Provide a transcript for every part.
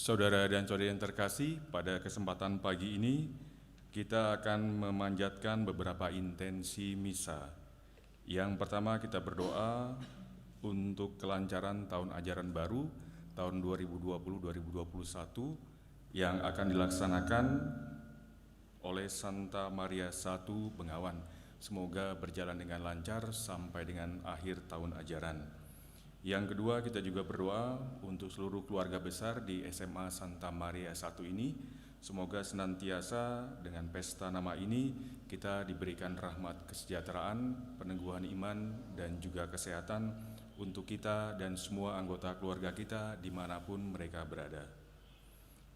Saudara dan saudari yang terkasih, pada kesempatan pagi ini kita akan memanjatkan beberapa intensi misa. Yang pertama kita berdoa untuk kelancaran tahun ajaran baru tahun 2020-2021 yang akan dilaksanakan oleh Santa Maria I Bengawan. Semoga berjalan dengan lancar sampai dengan akhir tahun ajaran. Yang kedua, kita juga berdoa untuk seluruh keluarga besar di SMA Santa Maria I ini. Semoga senantiasa dengan pesta nama ini kita diberikan rahmat kesejahteraan, peneguhan iman, dan juga kesehatan untuk kita dan semua anggota keluarga kita dimanapun mereka berada.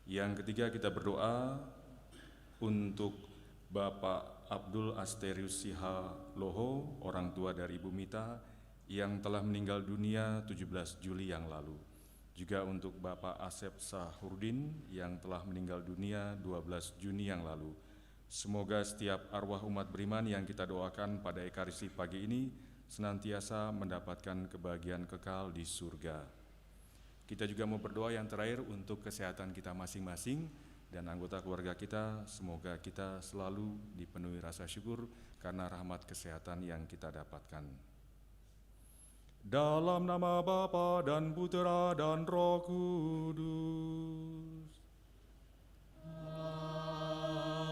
Yang ketiga, kita berdoa untuk Bapak Abdul Asterius Sihaloho, orang tua dari Ibu Mita, yang telah meninggal dunia 17 Juli yang lalu. Juga untuk Bapak Asep Sahurdin yang telah meninggal dunia 12 Juni yang lalu. Semoga setiap arwah umat beriman yang kita doakan pada Ekaristi pagi ini senantiasa mendapatkan kebahagiaan kekal di surga. Kita juga mau berdoa yang terakhir untuk kesehatan kita masing-masing dan anggota keluarga kita. Semoga kita selalu dipenuhi rasa syukur karena rahmat kesehatan yang kita dapatkan. Dalam nama Bapa dan Putera dan Roh Kudus.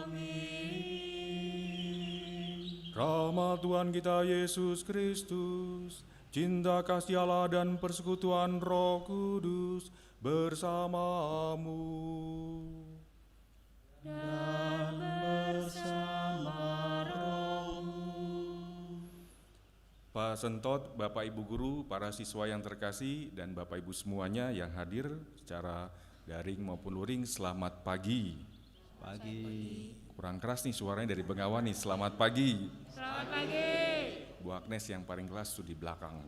Amin. Rahmat Tuhan kita Yesus Kristus, cinta kasih Allah dan persekutuan Roh Kudus bersamamu. Dan bersama Pak Sentot, Bapak Ibu Guru, para siswa yang terkasih, dan Bapak Ibu semuanya yang hadir secara daring maupun luring, selamat pagi. Pagi. Kurang keras nih suaranya dari Bengawan nih, selamat pagi. Selamat pagi. Bu Agnes yang paling kelas tuh di belakang.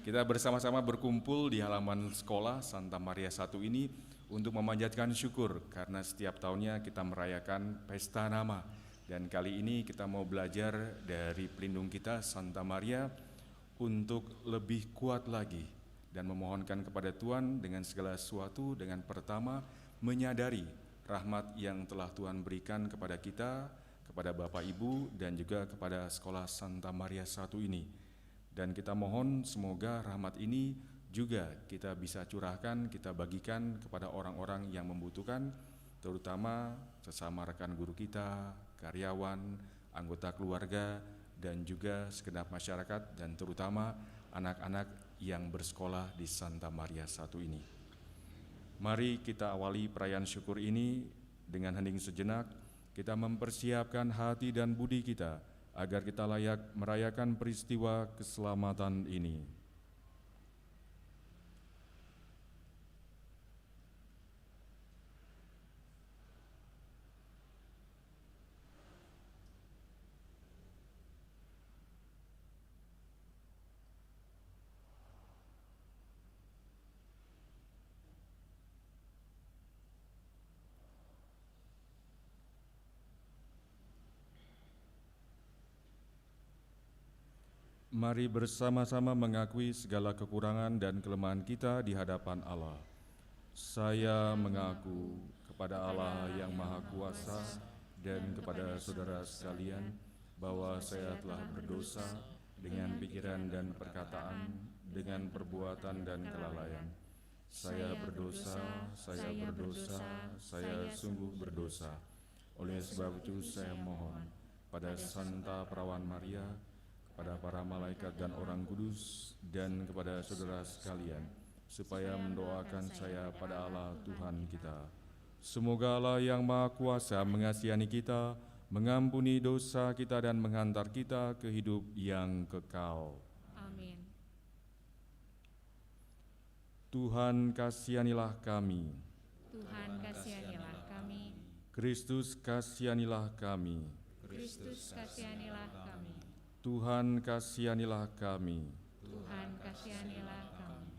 Kita bersama-sama berkumpul di halaman sekolah Santa Maria I ini untuk memanjatkan syukur karena setiap tahunnya kita merayakan pesta nama. Dan kali ini kita mau belajar dari pelindung kita Santa Maria untuk lebih kuat lagi dan memohonkan kepada Tuhan dengan segala sesuatu dengan pertama menyadari rahmat yang telah Tuhan berikan kepada kita, kepada Bapak Ibu dan juga kepada sekolah Santa Maria I ini. Dan kita mohon semoga rahmat ini juga kita bisa curahkan, kita bagikan kepada orang-orang yang membutuhkan, terutama sesama rekan guru kita, karyawan, anggota keluarga, dan juga segenap masyarakat, dan terutama anak-anak yang bersekolah di Santa Maria I ini. Mari kita awali perayaan syukur ini dengan hening sejenak, kita mempersiapkan hati dan budi kita, agar kita layak merayakan peristiwa keselamatan ini. Mari bersama-sama mengakui segala kekurangan dan kelemahan kita di hadapan Allah. Saya mengaku kepada Allah yang Maha Kuasa dan kepada saudara sekalian bahwa saya telah berdosa dengan pikiran dan perkataan, dengan perbuatan dan kelalaian. Saya berdosa, saya sungguh berdosa. Oleh sebab itu saya mohon pada Santa Perawan Maria, kepada para malaikat dan orang kudus, dan kepada saudara sekalian, supaya mendoakan saya pada Allah Tuhan kita. Semoga Allah yang Maha Kuasa mengasihani kita, mengampuni dosa kita, dan menghantar kita ke hidup yang kekal. Amin. Tuhan kasihanilah kami. Tuhan kasihanilah kami. Kristus kasihanilah kami. Kristus kasihanilah kami. Tuhan kasihanilah kami. Tuhan kasihanilah kami.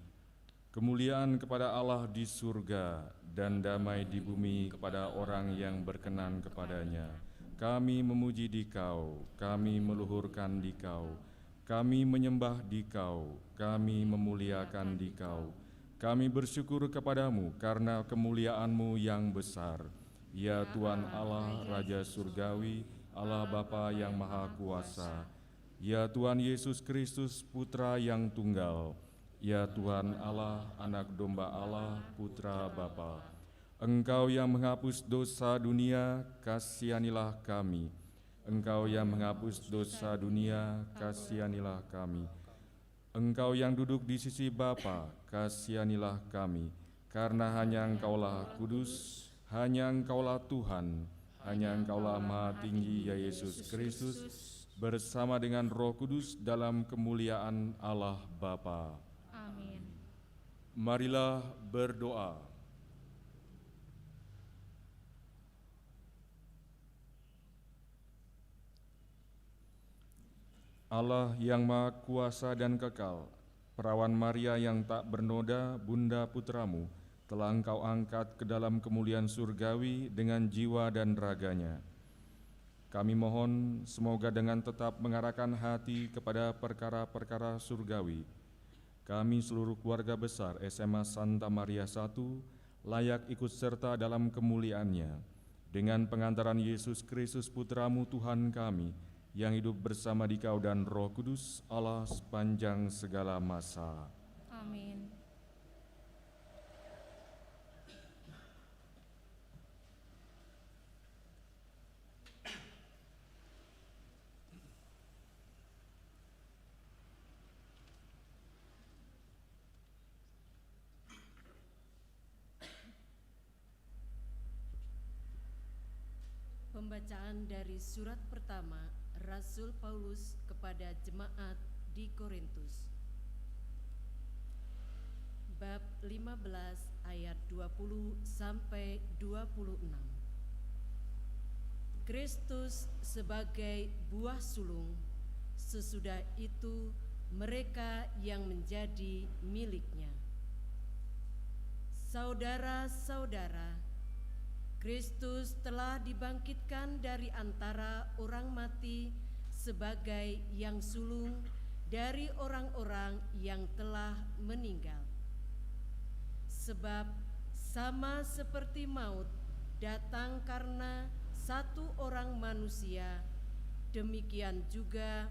Kemuliaan kepada Allah di surga dan damai di bumi kepada orang yang berkenan kepadanya. Kami memuji Dikau, kami meluhurkan Dikau, kami menyembah Dikau, kami memuliakan Dikau. Kami bersyukur kepadamu karena kemuliaan-Mu yang besar. Ya Tuhan Allah, Raja Surgawi, Allah Bapa yang Maha Kuasa. Ya Tuhan Yesus Kristus, Putra yang tunggal. Ya Tuhan Allah, Anak Domba Allah, Putra Bapa. Engkau yang menghapus dosa dunia, kasihanilah kami. Engkau yang menghapus dosa dunia, kasihanilah kami. Engkau yang duduk di sisi Bapa, kasihanilah kami. Karena hanya Engkaulah kudus, hanya Engkaulah Tuhan, hanya Engkaulah Maha Tinggi, ya Yesus Kristus, bersama dengan Roh Kudus dalam kemuliaan Allah Bapa. Amin. Marilah berdoa. Allah yang Maha Kuasa dan kekal, Perawan Maria yang tak bernoda, Bunda Putramu, telah Engkau angkat ke dalam kemuliaan surgawi dengan jiwa dan raganya. Kami mohon semoga dengan tetap mengarahkan hati kepada perkara-perkara surgawi, kami seluruh keluarga besar SMA Santa Maria I layak ikut serta dalam kemuliaannya dengan pengantaran Yesus Kristus Putramu Tuhan kami yang hidup bersama Dikau dan Roh Kudus Allah sepanjang segala masa. Amin. Pembacaan dari surat pertama Rasul Paulus kepada jemaat di Korintus. Bab 15 ayat 20 sampai 26. Kristus sebagai buah sulung sesudah itu mereka yang menjadi miliknya. Saudara-saudara, Kristus telah dibangkitkan dari antara orang mati sebagai yang sulung dari orang-orang yang telah meninggal. Sebab sama seperti maut datang karena satu orang manusia, demikian juga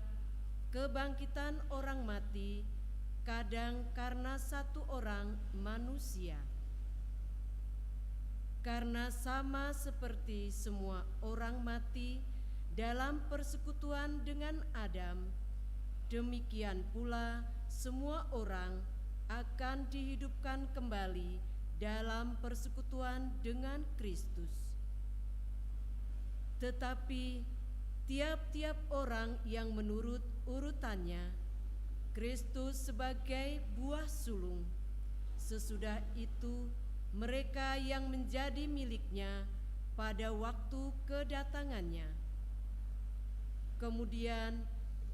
kebangkitan orang mati kadang karena satu orang manusia. Karena sama seperti semua orang mati dalam persekutuan dengan Adam, demikian pula semua orang akan dihidupkan kembali dalam persekutuan dengan Kristus. Tetapi tiap-tiap orang yang menurut urutannya, Kristus sebagai buah sulung, sesudah itu mereka yang menjadi miliknya pada waktu kedatangannya. Kemudian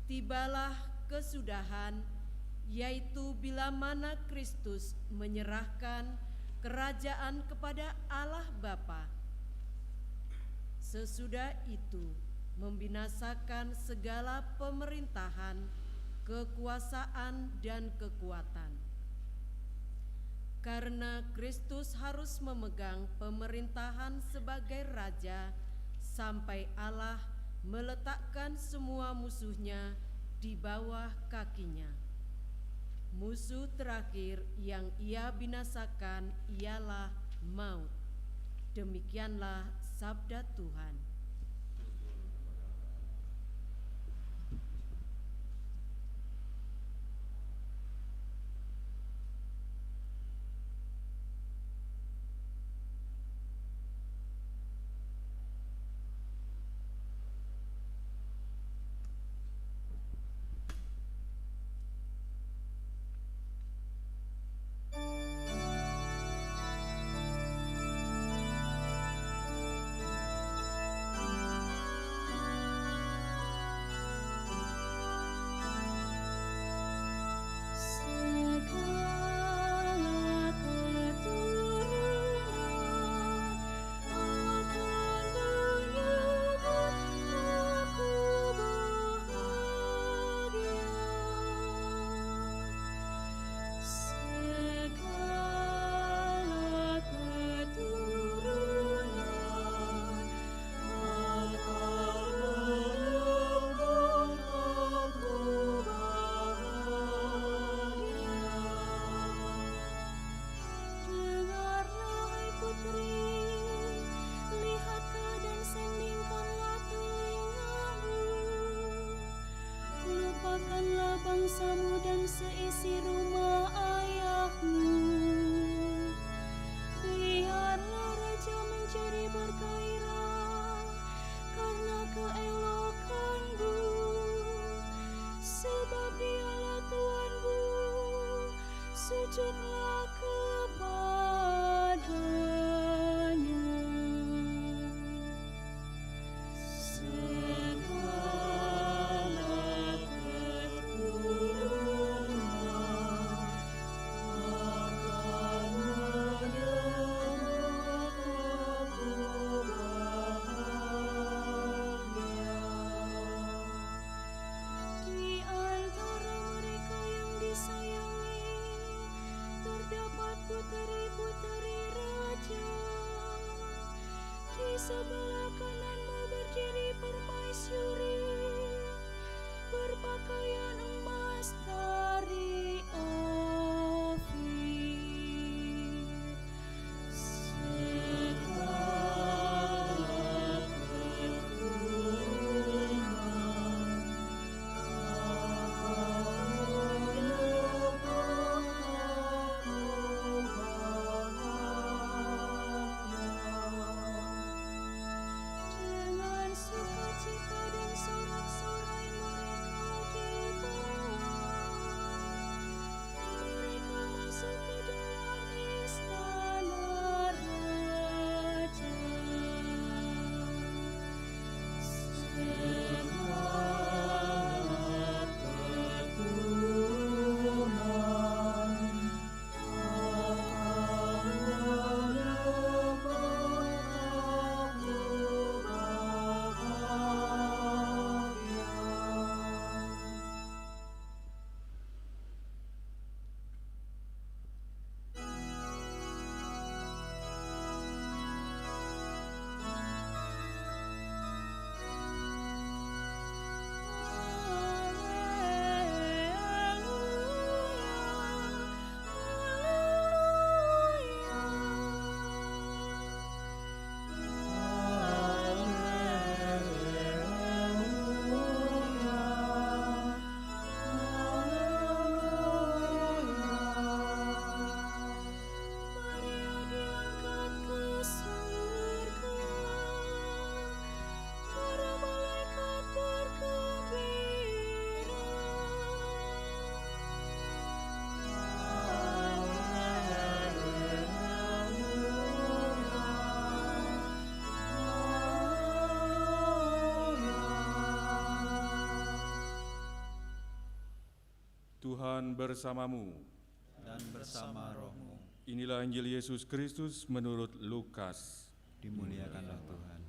tibalah kesudahan, yaitu bila mana Kristus menyerahkan kerajaan kepada Allah Bapa. Sesudah itu membinasakan segala pemerintahan, kekuasaan dan kekuatan. Karena Kristus harus memegang pemerintahan sebagai raja sampai Allah meletakkan semua musuhnya di bawah kakinya. Musuh terakhir yang ia binasakan ialah maut. Demikianlah sabda Tuhan. bangsamu dan seisi rumah ayahmu. Biarlah raja menjadi bergairah karena keelokanmu, sebab dialah Tuhanmu, sujudlah kepadanya. Sebelah kananmu berdiri permaisuri, berpakaian emas dari Ofir. Segala keturunan dengan sukacita dan sorak-sorai mereka dibawa Tuhan bersamamu. dan bersama rohmu. Inilah Injil Yesus Kristus menurut Lukas. Dimuliakanlah Tuhan.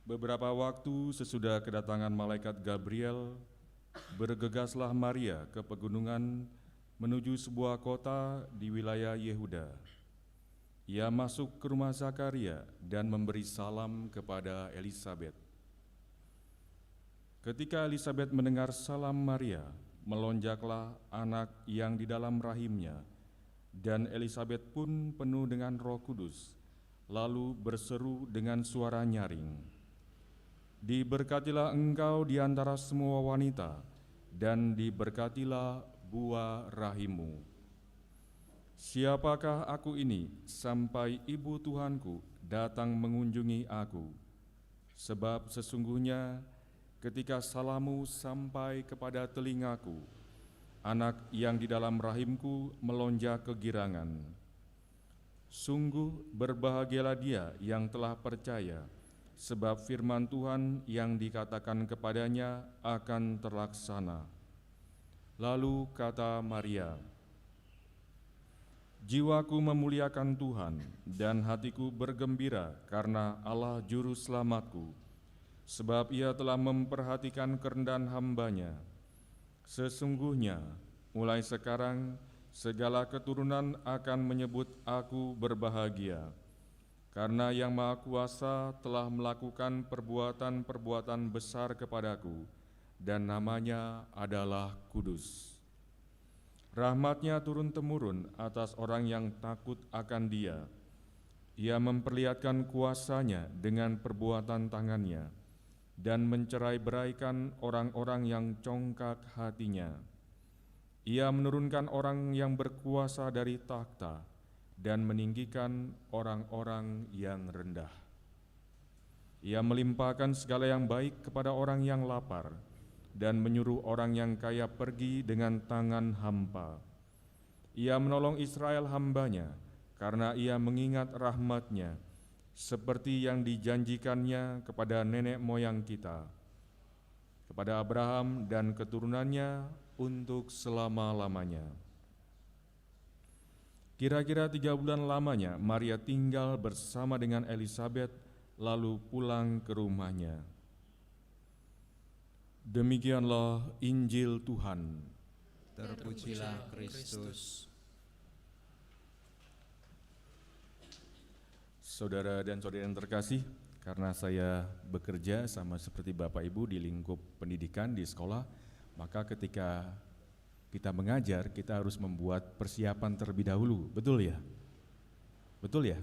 Beberapa waktu sesudah kedatangan malaikat Gabriel, bergegaslah Maria ke pegunungan menuju sebuah kota di wilayah Yehuda. Ia masuk ke rumah Zakaria dan memberi salam kepada Elisabet. Ketika Elisabet mendengar salam Maria, melonjaklah anak yang di dalam rahimnya, dan Elisabet pun penuh dengan Roh Kudus, lalu berseru dengan suara nyaring, "Diberkatilah engkau di antara semua wanita, dan diberkatilah buah rahimmu. Siapakah aku ini sampai ibu Tuhanku datang mengunjungi aku? Sebab sesungguhnya ketika salammu sampai kepada telingaku, anak yang di dalam rahimku melonjak kegirangan. Sungguh berbahagialah dia yang telah percaya, sebab firman Tuhan yang dikatakan kepadanya akan terlaksana." Lalu kata Maria, "Jiwaku memuliakan Tuhan, dan hatiku bergembira karena Allah Juru Selamatku, sebab Ia telah memperhatikan kerendahan hamba-Nya. Sesungguhnya, mulai sekarang segala keturunan akan menyebut aku berbahagia, karena Yang Maha Kuasa telah melakukan perbuatan-perbuatan besar kepadaku, dan namanya adalah kudus. Rahmat-Nya turun-temurun atas orang yang takut akan Dia. Ia memperlihatkan kuasa-Nya dengan perbuatan tangan-Nya, dan mencerai-beraikan orang-orang yang congkak hatinya. Ia menurunkan orang yang berkuasa dari takhta, dan meninggikan orang-orang yang rendah. Ia melimpahkan segala yang baik kepada orang yang lapar, dan menyuruh orang yang kaya pergi dengan tangan hampa. Ia menolong Israel hamba-Nya, karena Ia mengingat rahmat-Nya, seperti yang dijanjikannya kepada nenek moyang kita, kepada Abraham dan keturunannya untuk selama-lamanya." Kira-kira 3 bulan lamanya Maria tinggal bersama dengan Elisabet, lalu pulang ke rumahnya. Demikianlah Injil Tuhan. Terpujilah Kristus. Saudara dan saudari yang terkasih, karena saya bekerja sama seperti Bapak Ibu di lingkup pendidikan di sekolah, maka ketika kita mengajar, kita harus membuat persiapan terlebih dahulu, betul ya? Betul ya?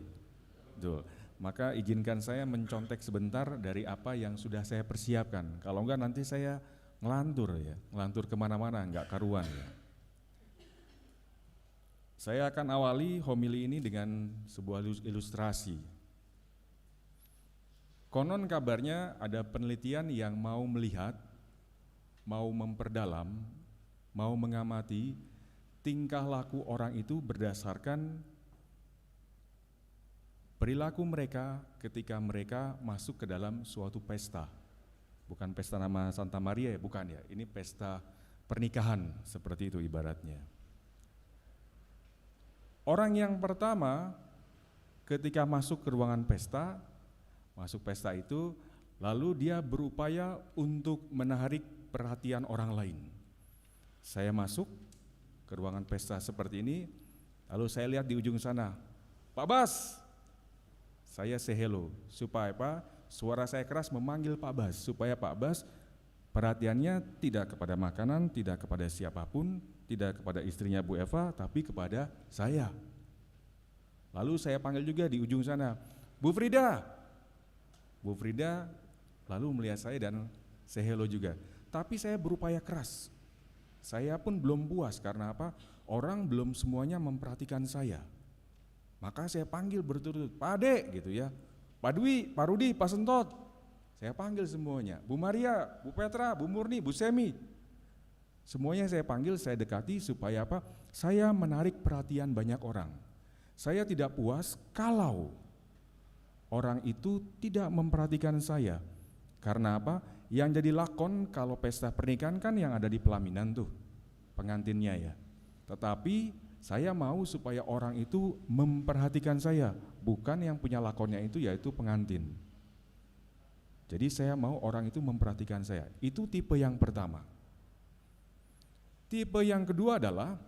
Betul. Maka izinkan saya mencontek sebentar dari apa yang sudah saya persiapkan. Kalau enggak nanti saya ngelantur ya, ngelantur kemana-mana, enggak karuan ya. Saya akan awali homili ini dengan sebuah ilustrasi. Konon kabarnya ada penelitian yang mau melihat, mau memperdalam, mau mengamati tingkah laku orang itu berdasarkan perilaku mereka ketika mereka masuk ke dalam suatu pesta. Bukan pesta nama Santa Maria ya, bukan ya. Ini pesta pernikahan, seperti itu ibaratnya. Orang yang pertama ketika masuk ke ruangan pesta, masuk pesta itu, lalu dia berupaya untuk menarik perhatian orang lain. Saya masuk ke ruangan pesta seperti ini, lalu saya lihat di ujung sana, "Pak Bas!" Saya say hello, supaya apa? Suara saya keras memanggil Pak Bas, supaya Pak Bas perhatiannya tidak kepada makanan, tidak kepada siapapun, tidak kepada istrinya Bu Eva, tapi kepada saya. Lalu saya panggil juga di ujung sana, "Bu Frida!" Bu Frida lalu melihat saya dan say hello juga. Tapi saya berupaya keras. Saya pun belum puas, karena apa? Orang belum semuanya memperhatikan saya. Maka saya panggil berturut-turut, "Pak Ade," gitu ya, "Pak Dwi, Pak Rudi, Pak Sentot." Saya panggil semuanya, "Bu Maria, Bu Petra, Bu Murni, Bu Semi." Semuanya saya panggil, saya dekati supaya apa? Saya menarik perhatian banyak orang. Saya tidak puas kalau orang itu tidak memperhatikan saya. Karena apa? Yang jadi lakon kalau pesta pernikahan kan yang ada di pelaminan tuh, pengantinnya ya. Tetapi saya mau supaya orang itu memperhatikan saya, bukan yang punya lakonnya itu yaitu pengantin. Jadi saya mau orang itu memperhatikan saya. Itu tipe yang pertama. Tipe yang kedua adalah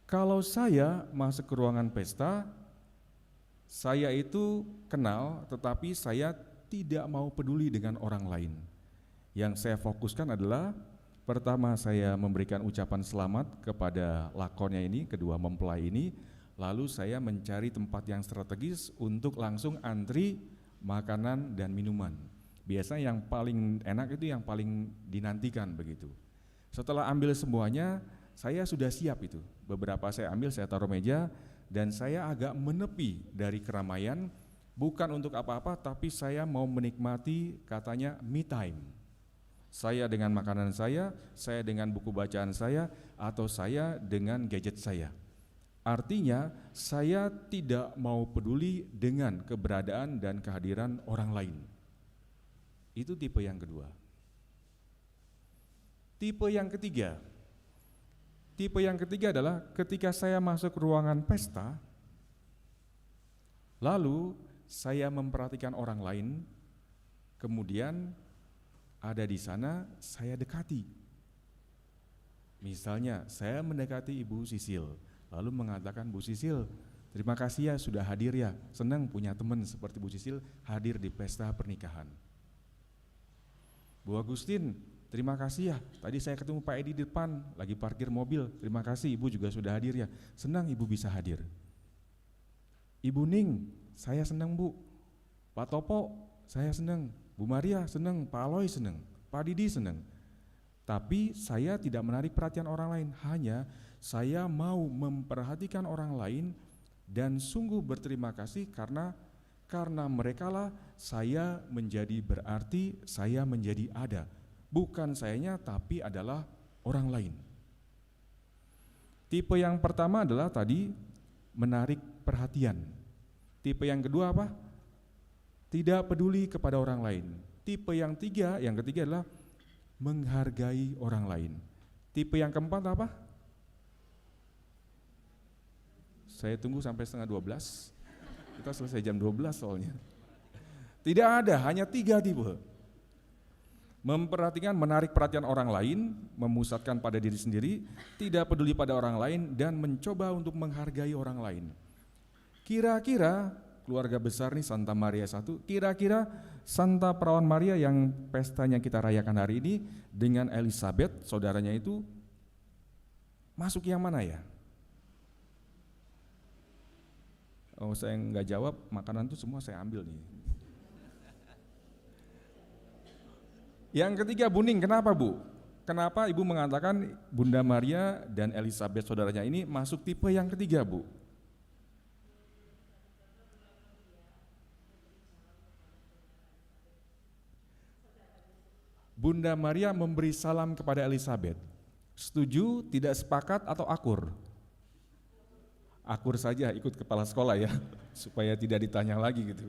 kalau saya masuk ke ruangan pesta, saya itu kenal tetapi saya tidak mau peduli dengan orang lain. Yang saya fokuskan adalah pertama saya memberikan ucapan selamat kepada lakonnya ini, kedua mempelai ini, lalu saya mencari tempat yang strategis untuk langsung antri makanan dan minuman. Biasanya yang paling enak itu yang paling dinantikan begitu. Setelah ambil semuanya, saya sudah siap itu. Beberapa saya ambil, saya taruh meja, dan saya agak menepi dari keramaian, bukan untuk apa-apa, tapi saya mau menikmati katanya me time. Saya dengan makanan saya dengan buku bacaan saya, atau saya dengan gadget saya. Artinya saya tidak mau peduli dengan keberadaan dan kehadiran orang lain. Itu tipe yang kedua. Tipe yang ketiga adalah ketika saya masuk ruangan pesta, lalu saya memperhatikan orang lain, kemudian ada di sana saya dekati. Misalnya saya mendekati Ibu Sisil, lalu mengatakan, Bu Sisil, terima kasih ya sudah hadir ya, senang punya teman seperti Bu Sisil hadir di pesta pernikahan. Bu Agustin, terima kasih ya, tadi saya ketemu Pak Edi di depan, lagi parkir mobil, terima kasih Ibu juga sudah hadir ya, senang Ibu bisa hadir. Ibu Ning, saya senang Bu. Pak Topo, saya senang. Bu Maria senang, Pak Aloy senang, Pak Didi senang. Tapi saya tidak menarik perhatian orang lain, hanya saya mau memperhatikan orang lain dan sungguh berterima kasih karena merekalah saya menjadi berarti, saya menjadi ada. Bukan sayanya tapi adalah orang lain. Tipe yang pertama adalah tadi menarik perhatian. Tipe yang kedua apa? Tidak peduli kepada orang lain. Tipe yang ketiga adalah menghargai orang lain. Tipe yang keempat apa? Saya tunggu sampai 11:30. Kita selesai jam 12 soalnya. Tidak ada, hanya 3 tipe. Memperhatikan, menarik perhatian orang lain, memusatkan pada diri sendiri, tidak peduli pada orang lain, dan mencoba untuk menghargai orang lain. Kira-kira keluarga besar nih Santa Maria I, kira-kira Santa Perawan Maria yang pestanya kita rayakan hari ini dengan Elizabeth, saudaranya itu, masuk yang mana ya? Oh, saya nggak jawab, makanan itu semua saya ambil nih. Yang ketiga, Bu Ning, kenapa Bu? Kenapa Ibu mengatakan Bunda Maria dan Elizabeth saudaranya ini masuk tipe yang ketiga, Bu? Bunda Maria memberi salam kepada Elizabeth. Setuju, tidak sepakat, atau akur? Akur saja, ikut kepala sekolah ya, supaya tidak ditanya lagi gitu.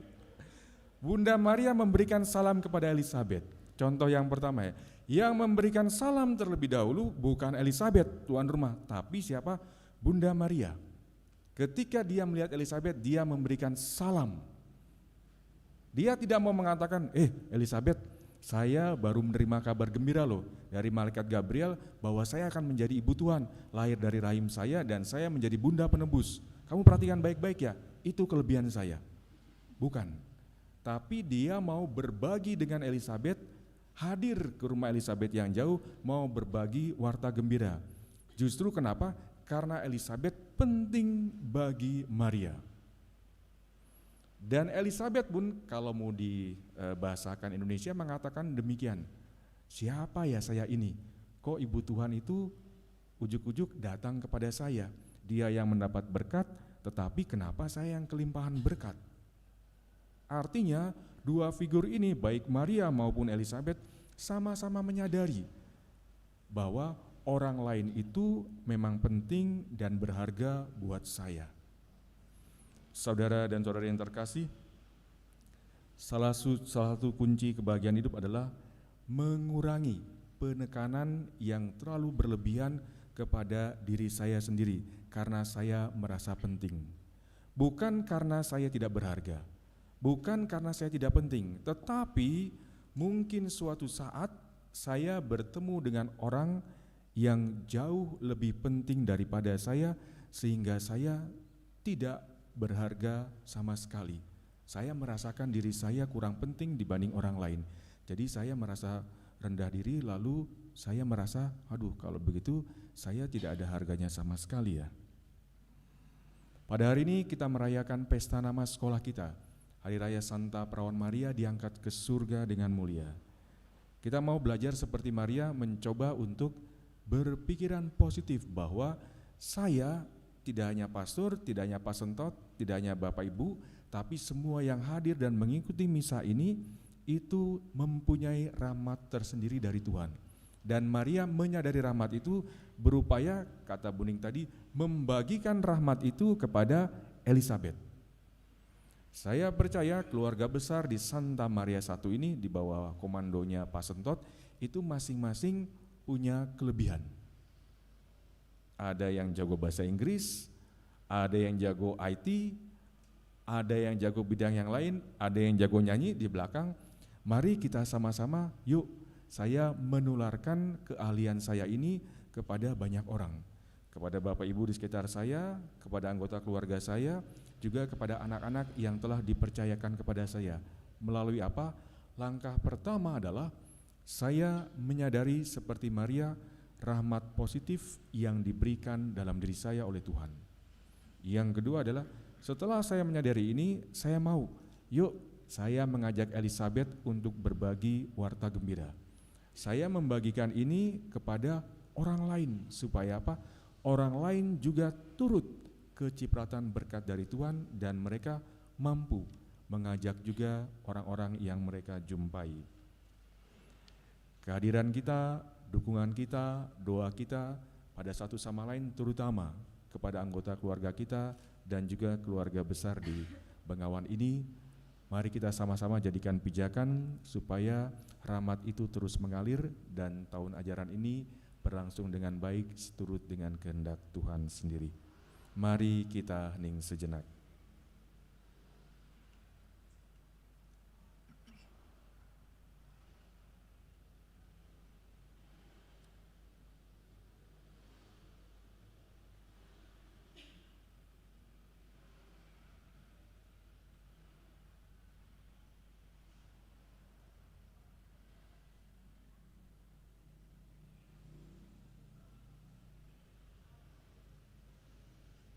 Bunda Maria memberikan salam kepada Elizabeth. Contoh yang pertama ya, yang memberikan salam terlebih dahulu bukan Elizabeth, tuan rumah, tapi siapa? Bunda Maria. Ketika dia melihat Elizabeth, dia memberikan salam. Dia tidak mau mengatakan, Elizabeth, saya baru menerima kabar gembira loh dari malaikat Gabriel bahwa saya akan menjadi ibu Tuhan, lahir dari rahim saya dan saya menjadi bunda penebus. Kamu perhatikan baik-baik ya, itu kelebihan saya. Bukan. Tapi dia mau berbagi dengan Elizabeth, hadir ke rumah Elizabeth yang jauh, mau berbagi warta gembira. Justru kenapa? Karena Elizabeth penting bagi Maria. Dan Elizabeth pun kalau mau dibahasakan Indonesia mengatakan demikian. Siapa ya saya ini? Kok ibu Tuhan itu ujuk-ujuk datang kepada saya? Dia yang mendapat berkat, tetapi kenapa saya yang kelimpahan berkat? Artinya dua figur ini baik Maria maupun Elizabeth sama-sama menyadari bahwa orang lain itu memang penting dan berharga buat saya. Saudara dan saudari yang terkasih, salah satu kunci kebahagiaan hidup adalah mengurangi penekanan yang terlalu berlebihan kepada diri saya sendiri karena saya merasa penting. Bukan karena saya tidak berharga, bukan karena saya tidak penting, tetapi mungkin suatu saat saya bertemu dengan orang yang jauh lebih penting daripada saya, sehingga saya tidak berharga sama sekali. Saya merasakan diri saya kurang penting dibanding orang lain. Jadi saya merasa rendah diri, lalu saya merasa, aduh kalau begitu saya tidak ada harganya sama sekali ya. Pada hari ini kita merayakan pesta nama sekolah kita. Hari Raya Santa Perawan Maria diangkat ke surga dengan mulia. Kita mau belajar seperti Maria, mencoba untuk berpikiran positif bahwa saya tidak hanya pastor, tidak hanya Pak Sentot, tidak hanya Bapak Ibu, tapi semua yang hadir dan mengikuti misa ini itu mempunyai rahmat tersendiri dari Tuhan. Dan Maria menyadari rahmat itu, berupaya, kata Buning tadi, membagikan rahmat itu kepada Elizabeth. Saya percaya keluarga besar di Santa Maria I ini di bawah komandonya Pak Sentot itu masing-masing punya kelebihan. Ada yang jago bahasa Inggris, ada yang jago IT, ada yang jago bidang yang lain, ada yang jago nyanyi di belakang. Mari kita sama-sama, yuk saya menularkan keahlian saya ini kepada banyak orang, kepada Bapak Ibu di sekitar saya, kepada anggota keluarga saya, juga kepada anak-anak yang telah dipercayakan kepada saya. Melalui apa? Langkah pertama adalah saya menyadari seperti Maria, rahmat positif yang diberikan dalam diri saya oleh Tuhan. Yang kedua adalah setelah saya menyadari ini, saya mau, yuk saya mengajak Elizabeth untuk berbagi warta gembira. Saya membagikan ini kepada orang lain, supaya apa? Orang lain juga turut kecipratan berkat dari Tuhan dan mereka mampu mengajak juga orang-orang yang mereka jumpai. Kehadiran kita, dukungan kita, doa kita pada satu sama lain, terutama kepada anggota keluarga kita dan juga keluarga besar di Bengawan ini, mari kita sama-sama jadikan pijakan supaya rahmat itu terus mengalir dan tahun ajaran ini berlangsung dengan baik seturut dengan kehendak Tuhan sendiri. Mari kita hening sejenak.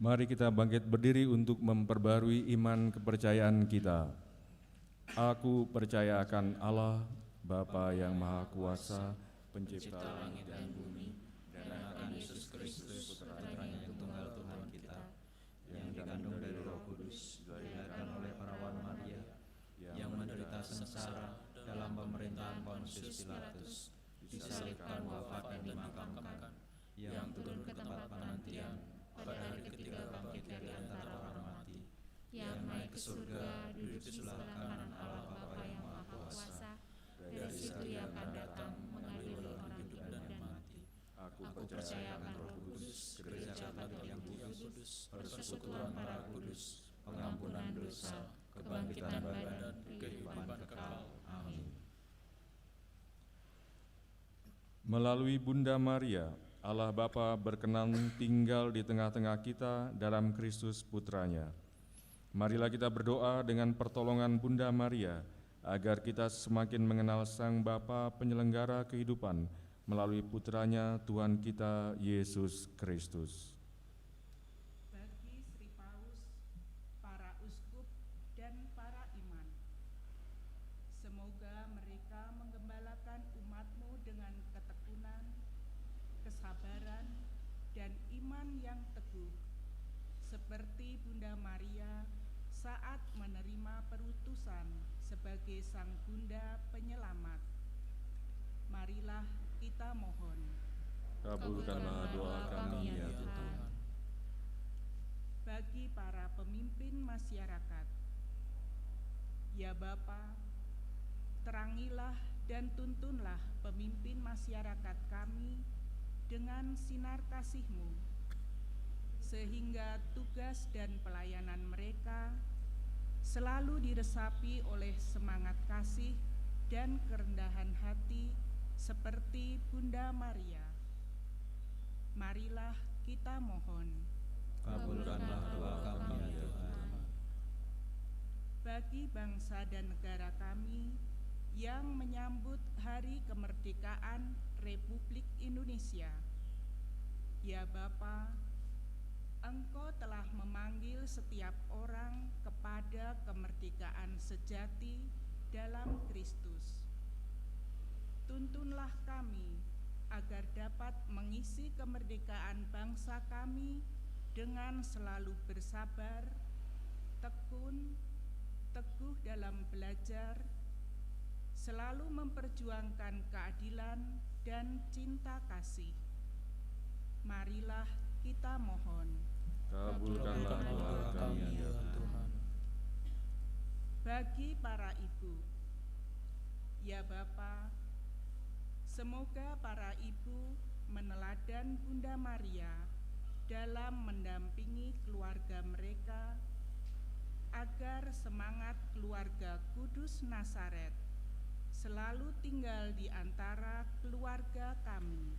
Mari kita bangkit berdiri untuk memperbarui iman kepercayaan kita. Aku percaya akan Allah, Bapa yang Maha Kuasa, Pencipta langit dan bumi, dan akan Yesus Kristus, Putra-Nya yang tunggal Tuhan kita, yang dikandung dari Roh Kudus, dilahirkan oleh perawan Maria, yang menderita sengsara dalam pemerintahan Pontius Pilatus, disalibkan, wafat dan dimakamkan, yang turun ke tempat penantian, pada hari ketiga bangkit dari antara orang mati, yang naik ke surga, duduk di sebelah kanan Allah Bapa yang Maha Kuasa, dari situ Ia akan datang mengadili orang hidup dan mati. Aku percaya akan Roh Kudus, Gereja Katolik yang kudus, persekutuan para kudus, pengampunan dosa, kebangkitan badan, kehidupan kekal. Amin. Melalui Bunda Maria, Allah Bapa berkenan tinggal di tengah-tengah kita dalam Kristus Putranya. Marilah kita berdoa dengan pertolongan Bunda Maria, agar kita semakin mengenal Sang Bapa penyelenggara kehidupan melalui Putranya Tuhan kita Yesus Kristus. Bagi Sri Paus, para uskup dan para imam, semoga mereka menggembalakan umat-Mu dengan ketekunan, kesabaran, dan iman yang teguh, seperti Bunda Maria saat menerima perutusan sebagai Sang Bunda Penyelamat. Marilah kita mohon. Kabulkanlah doa kami ya Tuhan. Bagi para pemimpin masyarakat, Ya Bapa, terangilah dan tuntunlah pemimpin masyarakat kami dengan sinar kasih-Mu, sehingga tugas dan pelayanan mereka selalu diresapi oleh semangat kasih dan kerendahan hati seperti Bunda Maria. Marilah kita mohon. Kabulkanlah doa kami ya Tuhan. Bagi bangsa dan negara kami yang menyambut Hari Kemerdekaan Republik Indonesia, ya Bapa, Engkau telah memanggil setiap orang kepada kemerdekaan sejati dalam Kristus. Tuntunlah kami agar dapat mengisi kemerdekaan bangsa kami dengan selalu bersabar, tekun, teguh dalam belajar, selalu memperjuangkan keadilan dan cinta kasih. Marilah kita mohon. Kabulkanlah doa kami ya Tuhan. Bagi para ibu, ya Bapa, semoga para ibu meneladan Bunda Maria dalam mendampingi keluarga mereka agar semangat keluarga Kudus Nazaret selalu tinggal di antara keluarga kami.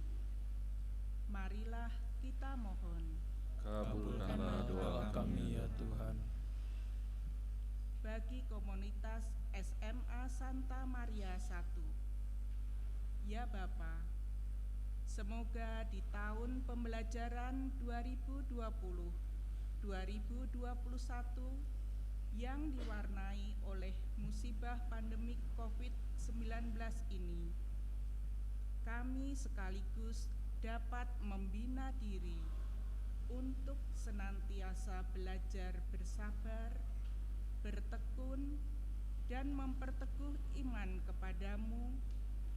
Marilah kita mohon. Kabulkanlah doa kami ya Tuhan. Bagi komunitas SMA Santa Maria I, ya Bapa, semoga di tahun pembelajaran 2020-2021 yang diwarnai oleh musibah pandemik COVID-19 ini, kami sekaligus dapat membina diri untuk senantiasa belajar bersabar, bertekun, dan memperteguh iman kepadamu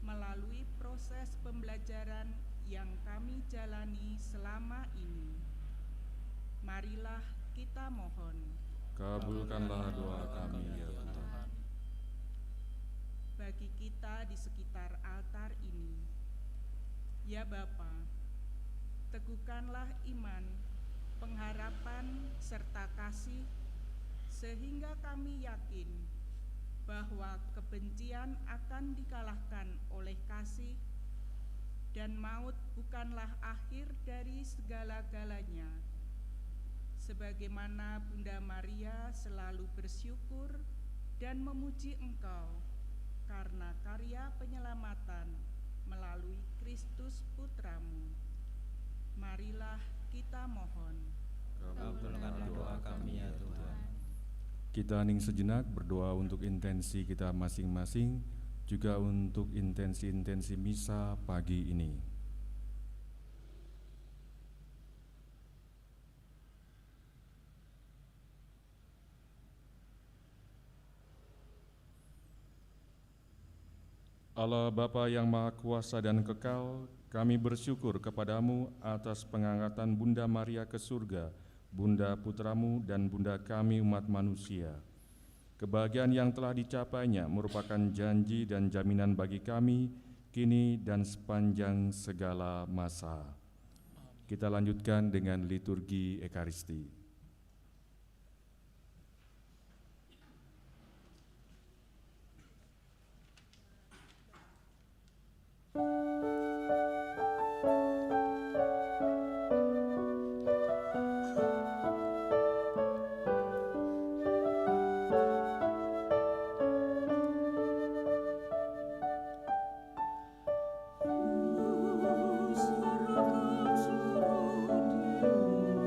melalui proses pembelajaran yang kami jalani selama ini. Marilah kita mohon. Kabulkanlah doa kami ya Tuhan. Bagi kita di sekitar altar ini, ya Bapa, teguhkanlah iman, pengharapan, serta kasih, sehingga kami yakin bahwa kebencian akan dikalahkan oleh kasih, dan maut bukanlah akhir dari segala-galanya. Sebagaimana Bunda Maria selalu bersyukur dan memuji Engkau karena karya penyelamatan melalui Kristus Putramu. Marilah kita mohon. Kabulkanlah doa kami ya Tuhan. Kita hening sejenak berdoa untuk intensi kita masing-masing, juga untuk intensi-intensi misa pagi ini. Allah Bapa yang Maha Kuasa dan Kekal, kami bersyukur kepadamu atas pengangkatan Bunda Maria ke surga, Bunda Putramu dan Bunda kami umat manusia. Kebahagiaan yang telah dicapainya merupakan janji dan jaminan bagi kami, kini dan sepanjang segala masa. Kita lanjutkan dengan liturgi Ekaristi. Masyarakat seluruh dunia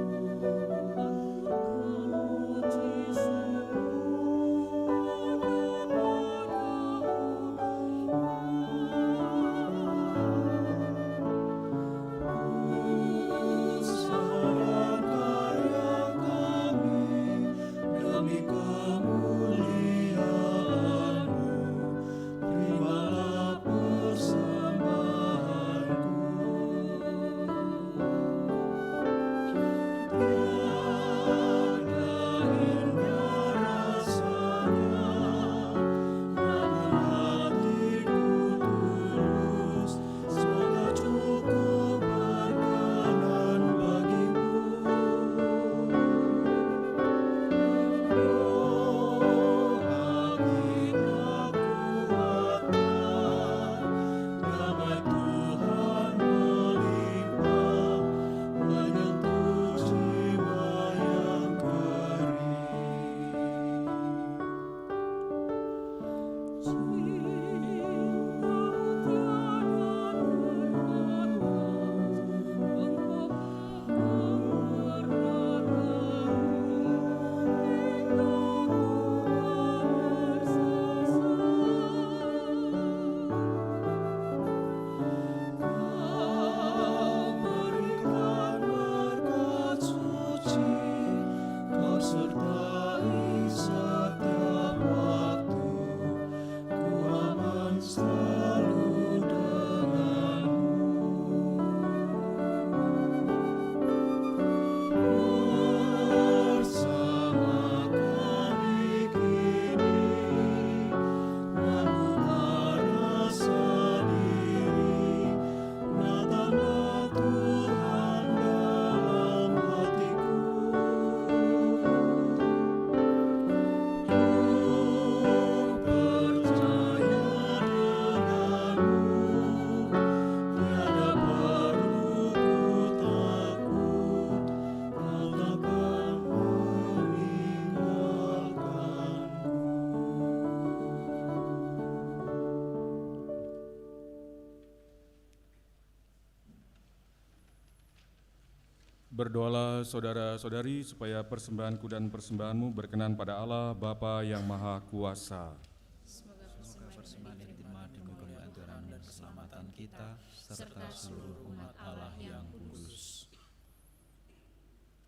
Berdoalah saudara-saudari supaya persembahanku dan persembahanmu berkenan pada Allah Bapa yang Maha Kuasa. Semoga Persembahan yang diterima demi kemakmuran dan keselamatan kita, serta seluruh umat Allah yang kudus.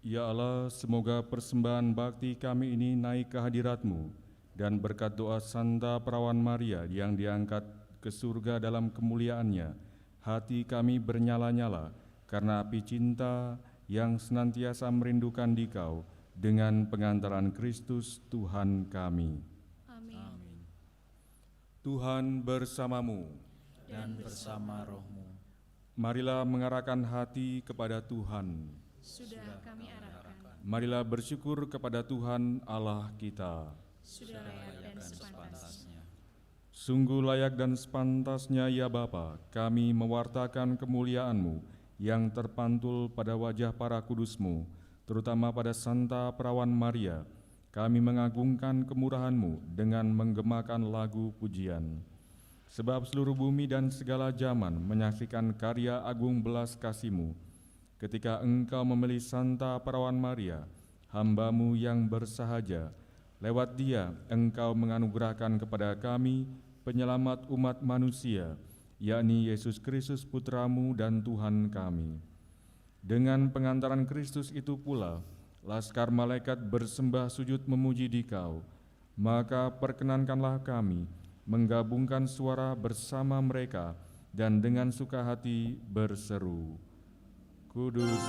Ya Allah, semoga persembahan bakti kami ini naik ke hadirat-Mu, dan berkat doa Santa Perawan Maria yang diangkat ke surga dalam kemuliaannya, hati kami bernyala-nyala karena api cinta yang senantiasa merindukan Dikau dengan pengantaran Kristus Tuhan kami. Amin. Tuhan bersamamu. Dan bersama rohmu, Marilah mengarahkan hati kepada Tuhan. Sudah kami arahkan. Marilah bersyukur kepada Tuhan Allah kita. Sudah layak dan sepantasnya. Sungguh layak dan sepantasnya ya Bapa, kami mewartakan kemuliaan-Mu yang terpantul pada wajah para kudus-Mu, terutama pada Santa Perawan Maria. Kami mengagungkan kemurahan-Mu dengan menggemakan lagu pujian. Sebab seluruh bumi dan segala zaman menyaksikan karya agung belas kasih-Mu, ketika Engkau memilih Santa Perawan Maria, hamba-Mu yang bersahaja. Lewat dia Engkau menganugerahkan kepada kami penyelamat umat manusia, yakni Yesus Kristus Putra-Mu dan Tuhan kami. Dengan pengantaran Kristus itu pula, laskar malaikat bersembah sujud memuji Dikau, maka perkenankanlah kami menggabungkan suara bersama mereka dan dengan suka hati berseru, Kudus,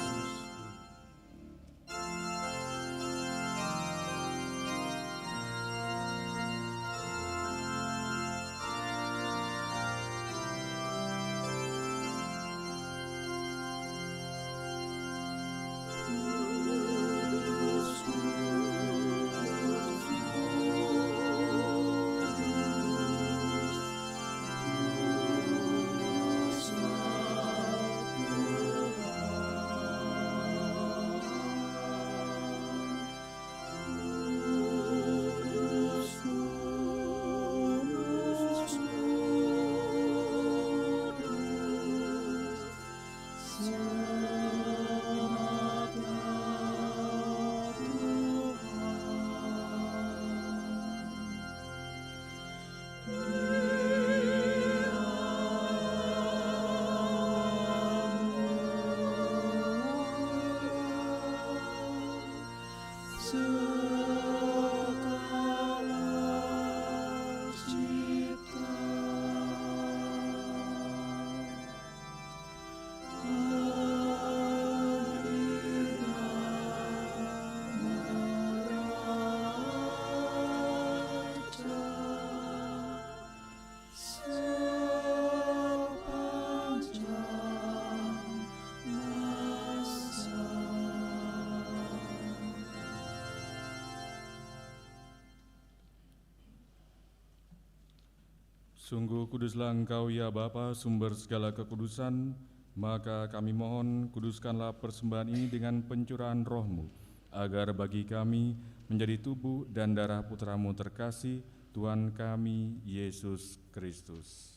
Sungguh kuduslah Engkau ya Bapa, sumber segala kekudusan, maka kami mohon kuduskanlah persembahan ini dengan pencurahan roh-Mu, agar bagi kami menjadi tubuh dan darah Putra-Mu terkasih, Tuhan kami Yesus Kristus.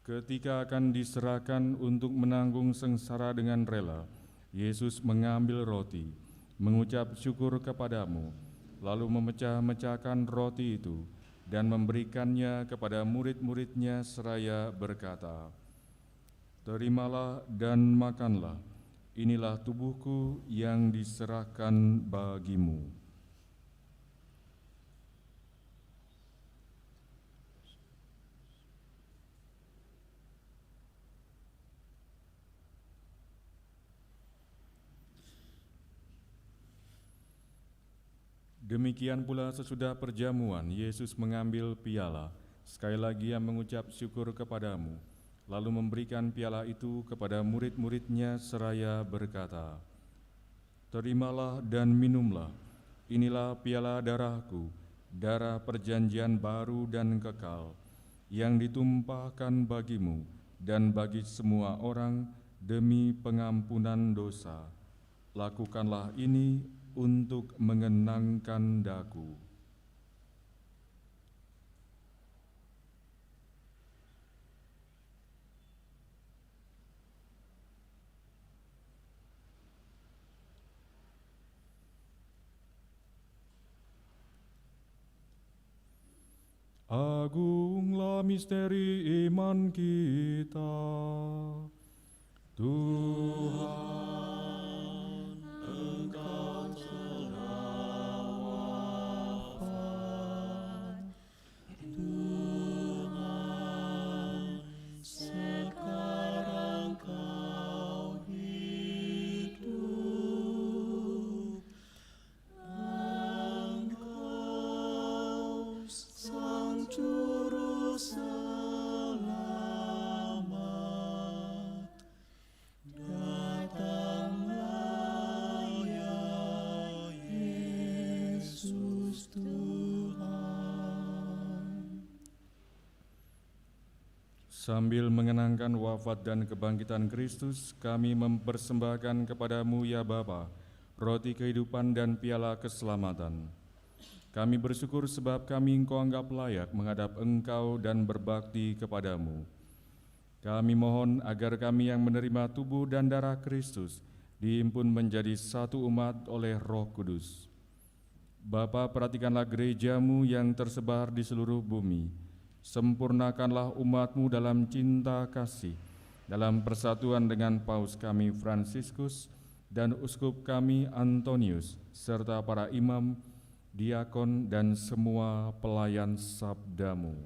Ketika akan diserahkan untuk menanggung sengsara dengan rela, Yesus mengambil roti, mengucap syukur kepadamu, lalu memecah-mecahkan roti itu dan memberikannya kepada murid-muridnya seraya berkata, "Terimalah dan makanlah, inilah tubuhku yang diserahkan bagimu." Demikian pula sesudah perjamuan, Yesus mengambil piala, sekali lagi Ia mengucap syukur kepadamu, lalu memberikan piala itu kepada murid-muridnya seraya berkata, "Terimalah dan minumlah, inilah piala darahku, darah perjanjian baru dan kekal, yang ditumpahkan bagimu dan bagi semua orang demi pengampunan dosa. Lakukanlah ini untuk mengenangkan daku." Agunglah misteri iman kita. Tuhan, Engkau telah wafat. Tuhan, sekarang Kau hidup. Engkau Sang Juru Selamat, datanglah ya Yesus Tuhan. Sambil mengenangkan wafat dan kebangkitan Kristus, kami mempersembahkan kepadamu ya Bapa, roti kehidupan dan piala keselamatan. Kami bersyukur sebab kami Engkau anggap layak menghadap Engkau dan berbakti kepadamu. Kami mohon agar kami yang menerima tubuh dan darah Kristus dihimpun menjadi satu umat oleh Roh Kudus. Bapa, perhatikanlah gereja-Mu yang tersebar di seluruh bumi. Sempurnakanlah umat-Mu dalam cinta kasih, dalam persatuan dengan Paus kami Fransiskus dan Uskup kami Antonius, serta para imam, diakon, dan semua pelayan sabda-Mu.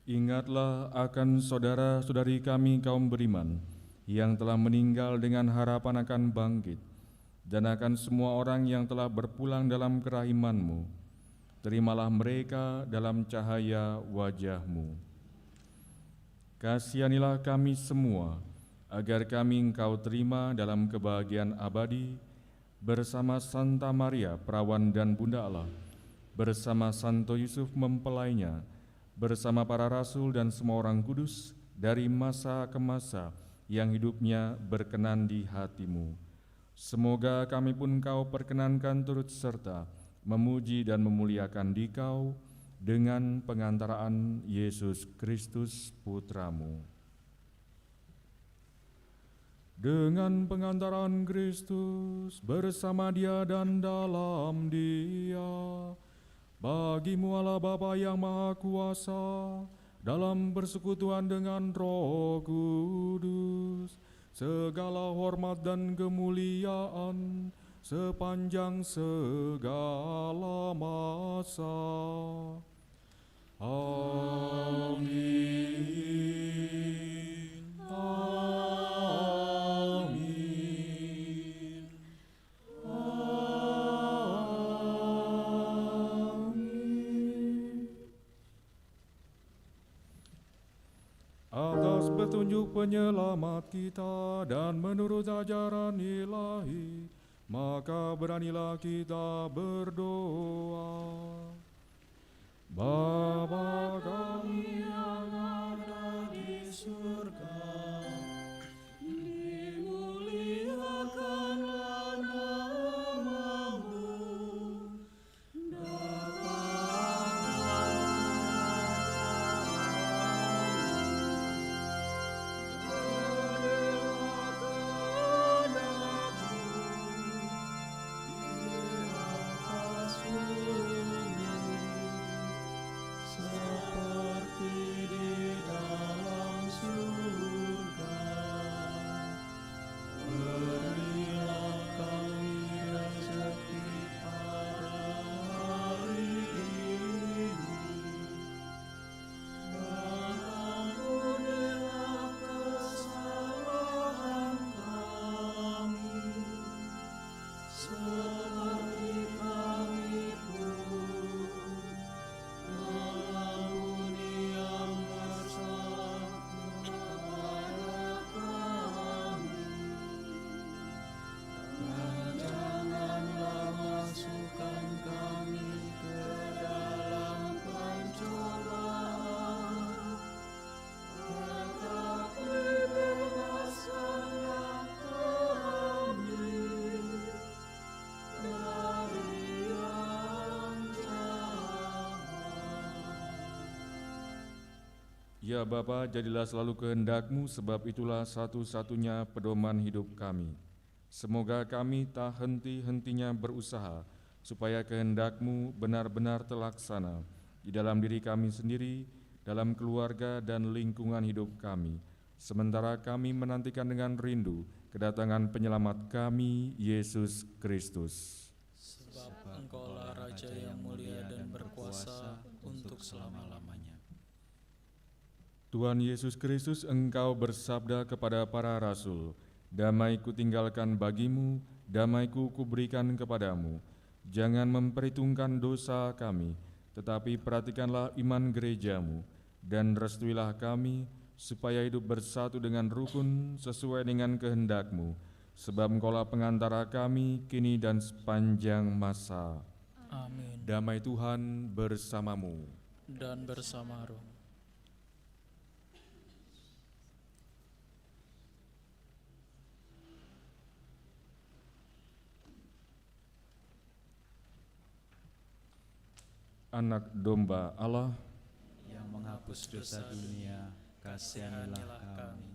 Ingatlah akan saudara-saudari kami kaum beriman yang telah meninggal dengan harapan akan bangkit, dan akan semua orang yang telah berpulang dalam kerahiman-Mu. Terimalah mereka dalam cahaya wajah-Mu. Kasihanilah kami semua, agar kami Engkau terima dalam kebahagiaan abadi, bersama Santa Maria, Perawan dan Bunda Allah, bersama Santo Yusuf mempelainya, bersama para rasul dan semua orang kudus, dari masa ke masa yang hidupnya berkenan di hati-Mu. Semoga kami pun Kau perkenankan turut serta memuji dan memuliakan Dikau dengan pengantaraan Yesus Kristus Putra-Mu. Dengan pengantaran Kristus, bersama Dia dan dalam Dia, bagi-Mu Allah Bapa yang Maha Kuasa, dalam persekutuan dengan Roh Kudus, segala hormat dan kemuliaan sepanjang segala masa. Amin. Amin. Amin. Atas petunjuk penyelamat kita dan menurut ajaran ilahi, maka beranilah kita berdoa. Bapa kami yang ada di surga, dimuliakanlah nama-Mu, Ya Bapa, jadilah selalu kehendak-Mu, sebab itulah satu-satunya pedoman hidup kami. Semoga kami tak henti-hentinya berusaha, supaya kehendak-Mu benar-benar terlaksana di dalam diri kami sendiri, dalam keluarga dan lingkungan hidup kami. Sementara kami menantikan dengan rindu kedatangan penyelamat kami, Yesus Kristus. Sebab Engkaulah Raja yang mulia dan berkuasa untuk selama-lamanya. Tuhan Yesus Kristus, Engkau bersabda kepada para rasul, "Damai-Ku tinggalkan bagimu, damai-Ku kuberikan kepadamu. Jangan memperhitungkan dosa kami, tetapi perhatikanlah iman gereja-Mu, dan restuilah kami, supaya hidup bersatu dengan rukun sesuai dengan kehendak-Mu, sebab Engkaulah pengantara kami kini dan sepanjang masa." Amin. Damai Tuhan bersamamu. Dan bersama roh. Anak domba Allah, Yang menghapus dosa dunia, kasihanilah kami.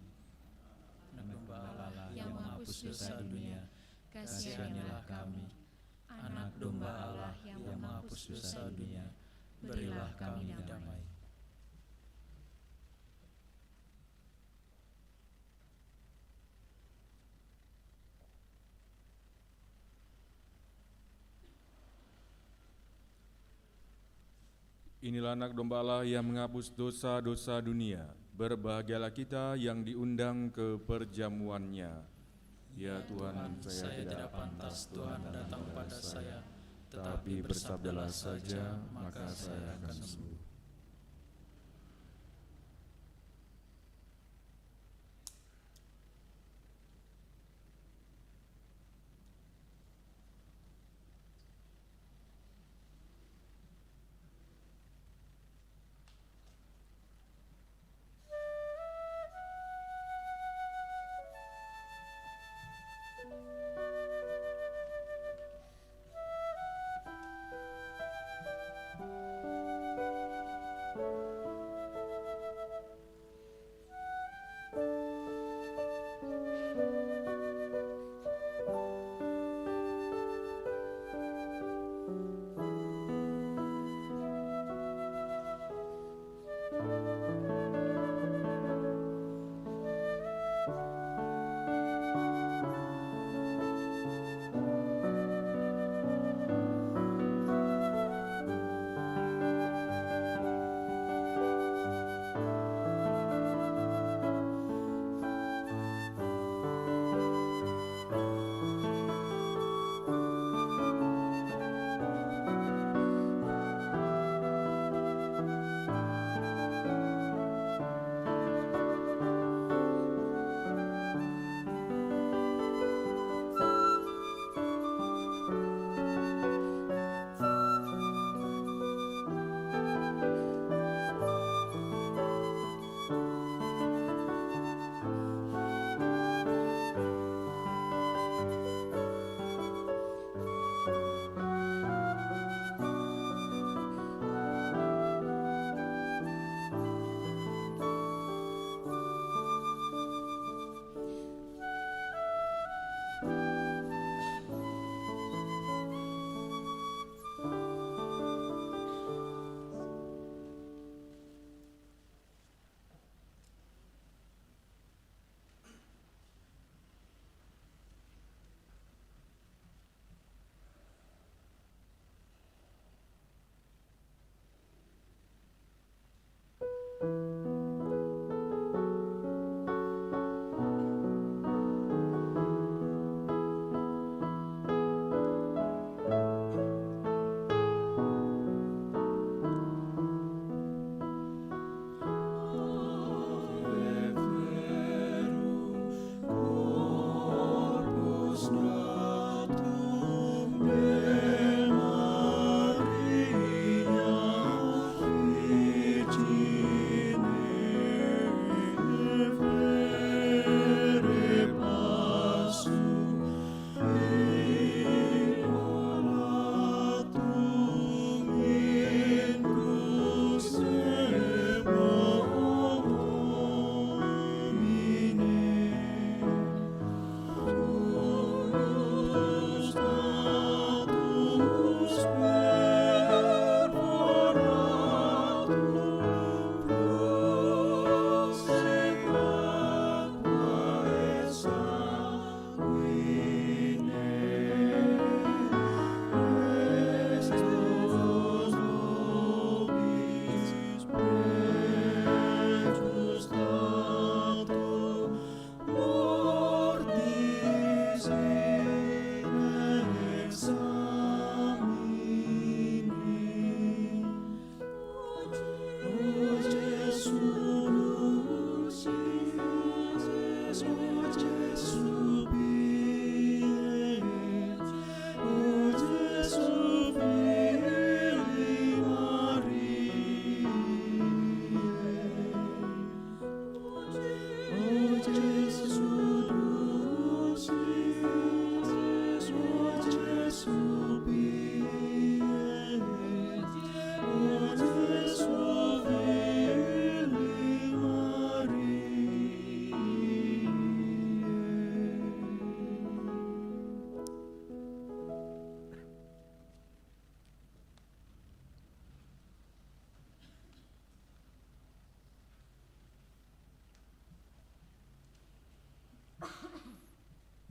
Anak domba Allah yang menghapus dosa dunia, kasihanilah kami. Anak domba Allah yang menghapus dosa dunia, berilah kami damai. inilah anak domba Allah yang menghapus dosa-dosa dunia. Berbahagialah kita yang diundang ke perjamuannya. Ya Tuhan, Saya tidak pantas Tuhan datang pada saya, tetapi bersabdalah saja, maka saya akan sembuh.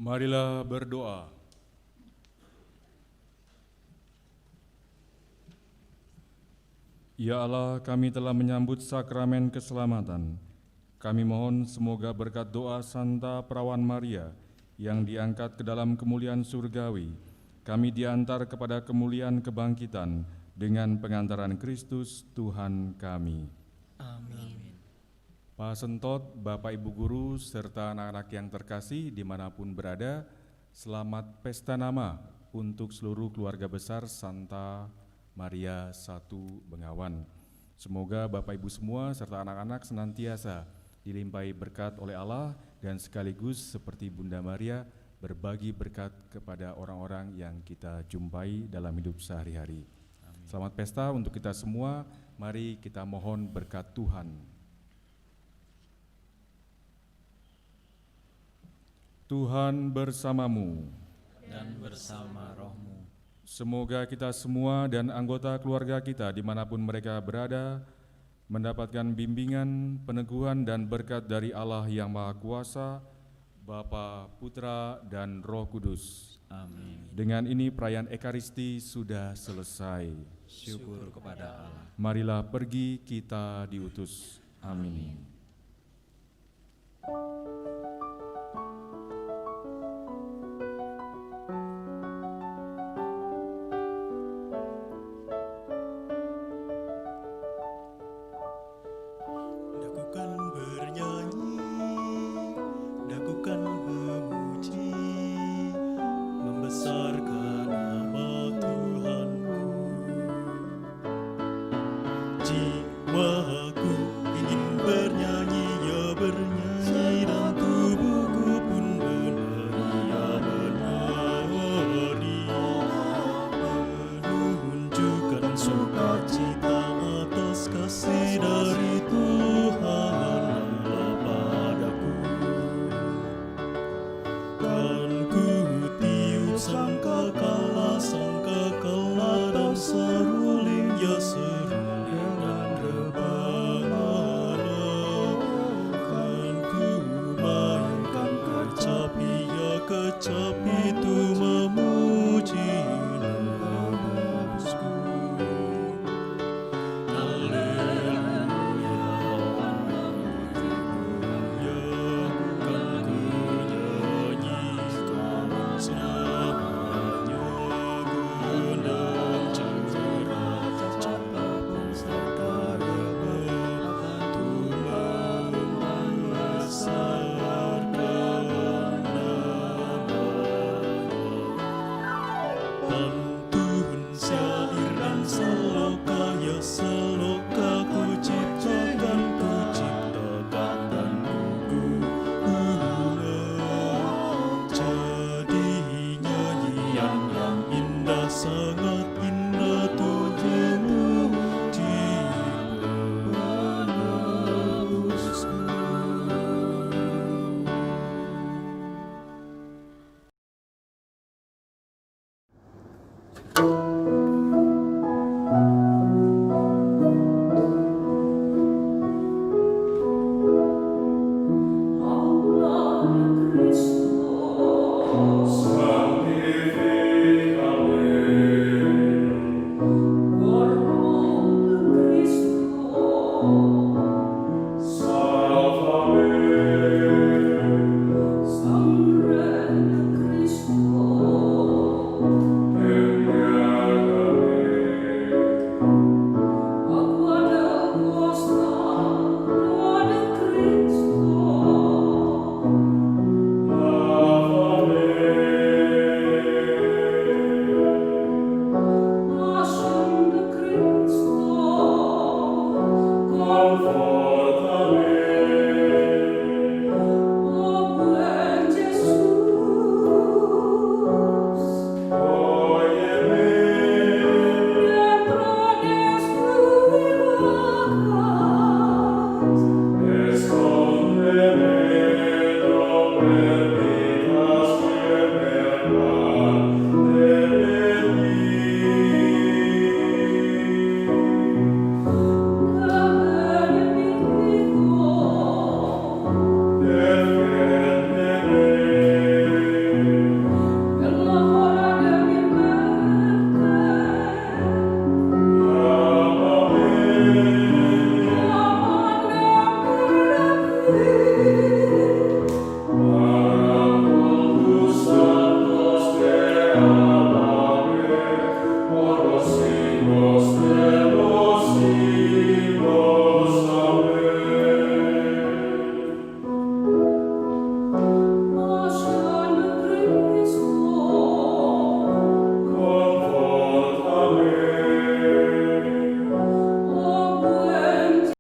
Marilah berdoa. Ya Allah, kami telah menyambut sakramen keselamatan. Kami mohon semoga berkat doa Santa Perawan Maria yang diangkat ke dalam kemuliaan surgawi, kami diantar kepada kemuliaan kebangkitan dengan pengantaran Kristus Tuhan kami. Amin. Pak Sentot, Bapak Ibu Guru, serta anak-anak yang terkasih dimanapun berada, selamat pesta nama untuk seluruh keluarga besar Santa Maria I Bengawan. Semoga Bapak Ibu semua serta anak-anak senantiasa dilimpahi berkat oleh Allah dan sekaligus seperti Bunda Maria berbagi berkat kepada orang-orang yang kita jumpai dalam hidup sehari-hari. Selamat pesta untuk kita semua, mari kita mohon berkat Tuhan. Tuhan bersamamu. Dan bersama rohmu. Semoga kita semua dan anggota keluarga kita dimanapun mereka berada, mendapatkan bimbingan, peneguhan dan berkat dari Allah yang Maha Kuasa, Bapa, Putra, dan Roh Kudus. Amin. Dengan ini perayaan Ekaristi sudah selesai. Syukur kepada Allah. Marilah pergi, kita diutus. Amin. Dakukan bernyanyi, dakukan memuji, membesarkan nama Tuhanku. Jiwaku ingin bernyanyi, ya bernyanyi, dan tubuhku pun menari, ya menari, menunjukkan sukacita atas kasih dari Tuhan Allah padaku. Kan ku tiup sangkakala dan seru